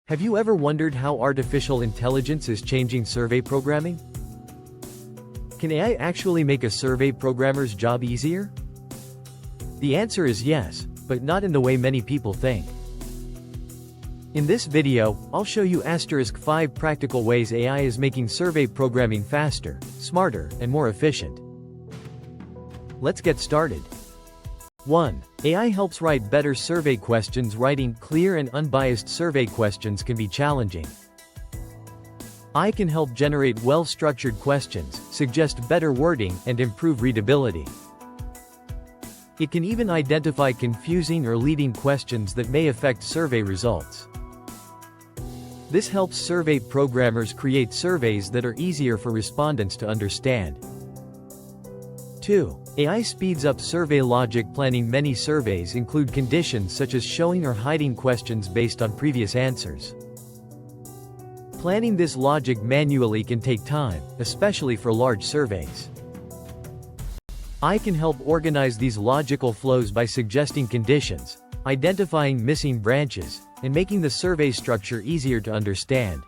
Have you ever wondered how artificial intelligence is changing survey programming? Can AI actually make a survey programmer's job easier? The answer is yes, but not in the way many people think. In this video, I'll show you 5 practical ways AI is making survey programming faster, smarter, and more efficient. Let's get started. 1. AI helps write better survey questions. Writing clear and unbiased survey questions can be challenging. AI can help generate well-structured questions, suggest better wording, and improve readability. It can even identify confusing or leading questions that may affect survey results. This helps survey programmers create surveys that are easier for respondents to understand. 2. AI speeds up survey logic planning. Many surveys include conditions such as showing or hiding questions based on previous answers. Planning this logic manually can take time, especially for large surveys. AI can help organize these logical flows by suggesting conditions, identifying missing branches, and making the survey structure easier to understand.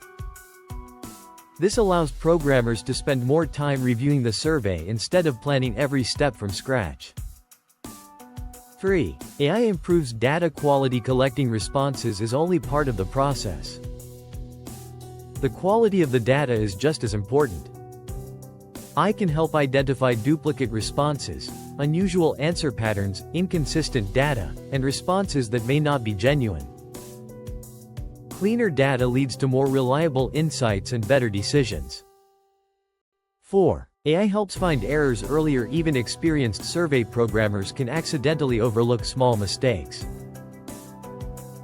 This allows programmers to spend more time reviewing the survey instead of planning every step from scratch. 3. AI improves data quality. Collecting responses is only part of the process. The quality of the data is just as important. AI can help identify duplicate responses, unusual answer patterns, inconsistent data, and responses that may not be genuine. Cleaner data leads to more reliable insights and better decisions. 4. AI helps find errors earlier. Even experienced survey programmers can accidentally overlook small mistakes.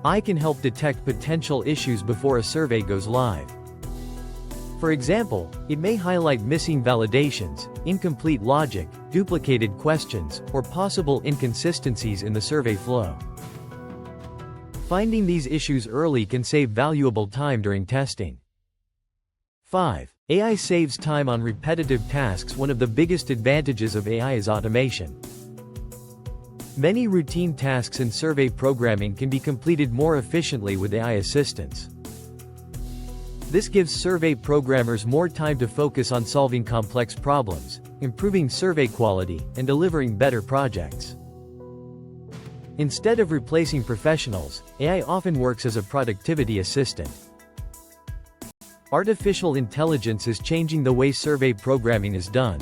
AI can help detect potential issues before a survey goes live. For example, it may highlight missing validations, incomplete logic, duplicated questions, or possible inconsistencies in the survey flow. Finding these issues early can save valuable time during testing. 5. AI saves time on repetitive tasks. One of the biggest advantages of AI is automation. Many routine tasks in survey programming can be completed more efficiently with AI assistance. This gives survey programmers more time to focus on solving complex problems, improving survey quality, and delivering better projects. Instead of replacing professionals, AI often works as a productivity assistant. Artificial intelligence is changing the way survey programming is done.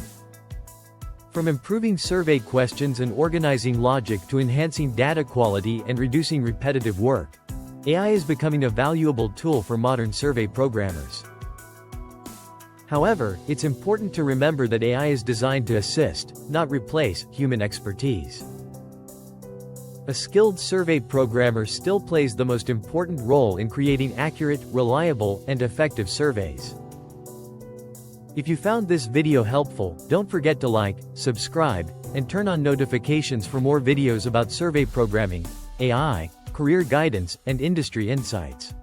From improving survey questions and organizing logic to enhancing data quality and reducing repetitive work, AI is becoming a valuable tool for modern survey programmers. However, it's important to remember that AI is designed to assist, not replace, human expertise. A skilled survey programmer still plays the most important role in creating accurate, reliable, and effective surveys. If you found this video helpful, don't forget to like, subscribe, and turn on notifications for more videos about survey programming, AI, career guidance, and industry insights.